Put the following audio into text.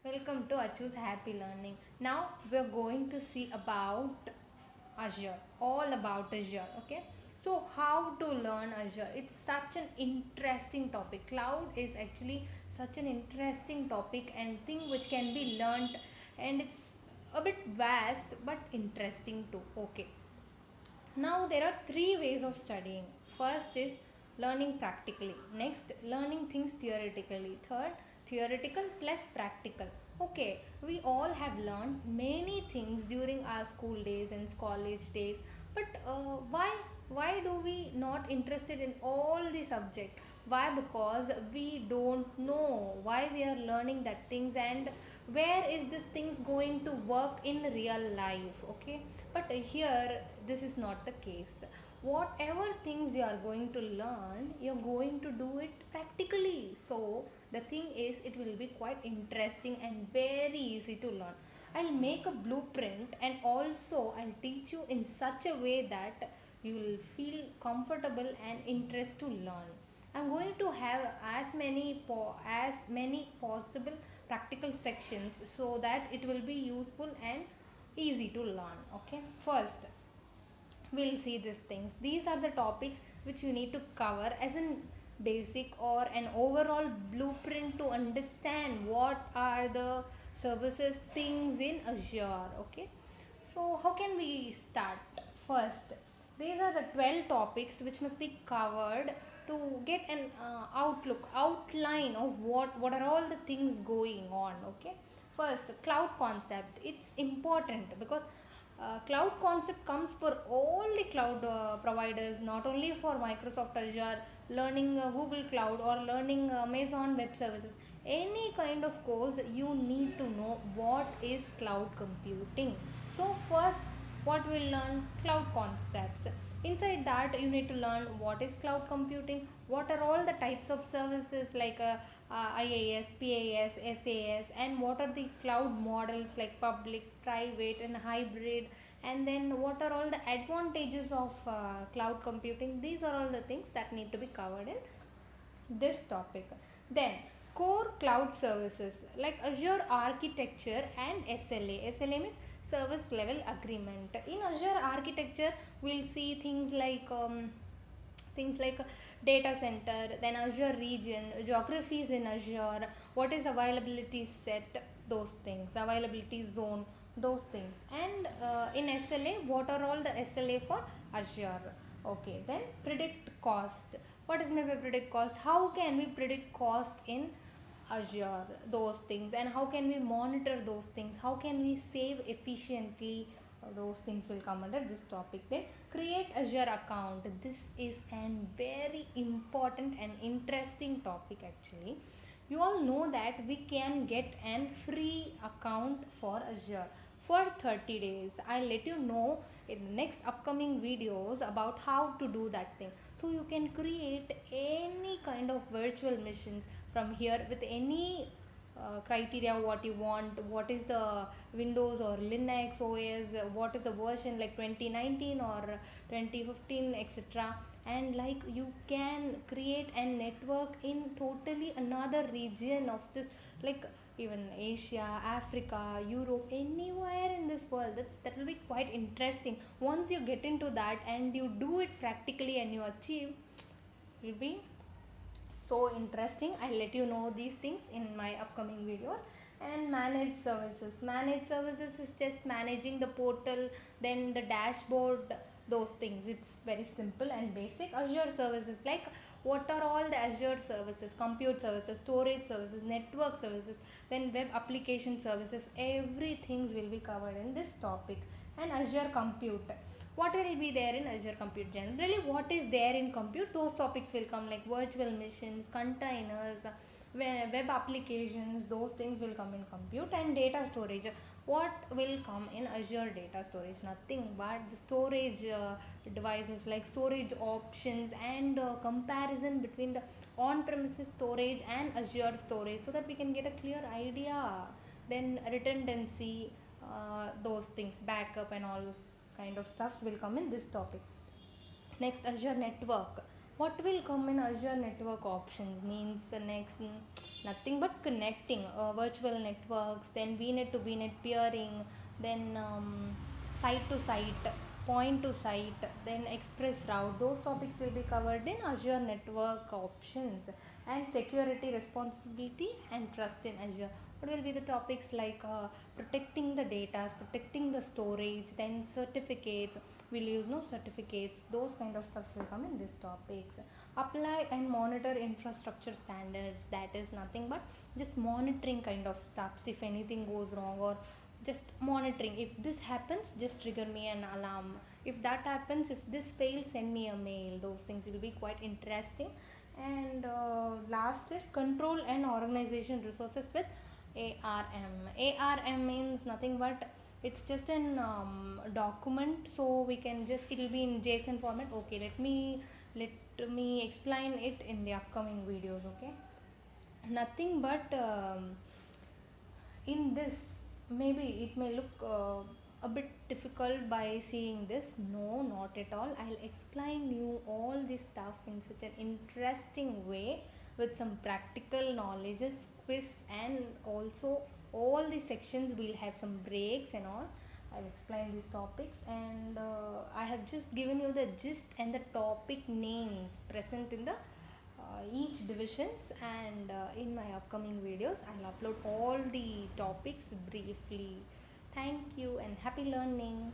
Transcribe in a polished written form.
Welcome to Achu's Happy Learning. Now we're going to see about Azure, all about Azure. Okay, so how to learn Azure? It's such an interesting topic. Cloud is actually such an interesting topic and thing which can be learned, and it's a bit vast but interesting too. Okay, now there are three ways of studying. First is learning practically. Next, learning things theoretically. Third, theoretical plus practical. Okay, we all have learned many things during our school days and college days, but why do we not interested in all the subject? Why? Because we don't know why we are learning that things and where is this things going to work in real life. Okay, but here this is not the case. Whatever things you are going to learn, you're going to do it practically. So the thing is, it will be quite interesting and very easy to learn. I'll make a blueprint and also I'll teach you in such a way that you will feel comfortable and interest to learn. I'm going to have as many possible practical sections so that it will be useful and easy to learn. Okay, first we'll see these things. These are the topics which you need to cover as an basic or an overall blueprint to understand what are the services things in Azure. Okay, so how can we start? First, these are the 12 topics which must be covered to get an outline of what are all the things going on. Okay, first, cloud concept. It's important because cloud concept comes for all the cloud providers, not only for Microsoft Azure. Learning Google Cloud or learning Amazon Web Services, any kind of course, you need to know what is cloud computing. So first, what we'll learn, cloud concepts. Inside that, you need to learn what is cloud computing, what are all the types of services like IaaS, PaaS, SaaS, and what are the cloud models like public, private, and hybrid, and then what are all the advantages of cloud computing. These are all the things that need to be covered in this topic. Then core cloud services like Azure architecture and SLA. SLA means service level agreement. In Azure architecture, we'll see things like data center, then Azure region, geographies in Azure, what is availability set, those things, availability zone, those things, and in SLA, what are all the SLA for Azure. Okay, then predict cost. What is meant by predict cost? How can we predict cost in Azure? Those things, and how can we monitor those things? How can we save efficiently? Those things will come under this topic. Then create Azure account. This is an very important and interesting topic actually. You all know that we can get an free account for Azure for 30 days. I'll let you know in the next upcoming videos about how to do that thing. So you can create any kind of virtual machines from here with any criteria what you want, what is the Windows or Linux OS, what is the version like 2019 or 2015, etc. And like you can create a network in totally another region of this, like even Asia, Africa, Europe, anywhere in this world. That will be quite interesting. Once you get into that and you do it practically and you achieve, it will be so interesting. I'll let you know these things in my upcoming videos. And managed services. Managed services is just managing the portal, then the dashboard, those things. It's very simple and basic. Azure services, like what are all the Azure services? Compute services, storage services, network services, then web application services. Everything will be covered in this topic. And Azure compute, what will be there in Azure compute? Generally, what is there in compute, those topics will come, like virtual machines, containers, web applications, those things will come in compute. And data storage, what will come in Azure data storage? Nothing but the storage devices, like storage options and comparison between the on-premises storage and Azure storage, so that we can get a clear idea. Then redundancy, those things, backup and all kind of stuffs will come in this topic. Next, Azure network. What will come in Azure network options means the next nothing but connecting virtual networks, then VNet to VNet peering, then site to site, point to site, then express route. Those topics will be covered in Azure network options, and security, responsibility, and trust in Azure. What will be the topics like protecting the data, protecting the storage, then certificates. We'll use no certificates. Those kind of stuffs will come in these topics. Apply and monitor infrastructure standards. That is nothing but just monitoring kind of stuffs. If anything goes wrong, or just monitoring. If this happens, just trigger me an alarm. If that happens, if this fails, send me a mail. Those things will be quite interesting. And last is control and organization resources with ARM. ARM means nothing but it's just an document, so we can just, it will be in JSON format. Okay, let me explain it in the upcoming videos. Okay, nothing but in this, maybe it may look a bit difficult by seeing this. No, not at all. I'll explain you all this stuff in such an interesting way with some practical knowledges, quiz, and also all the sections will have some breaks and all. I'll explain these topics, and I have just given you the gist and the topic names present in the each divisions, and in my upcoming videos I'll upload all the topics briefly. Thank you and happy learning.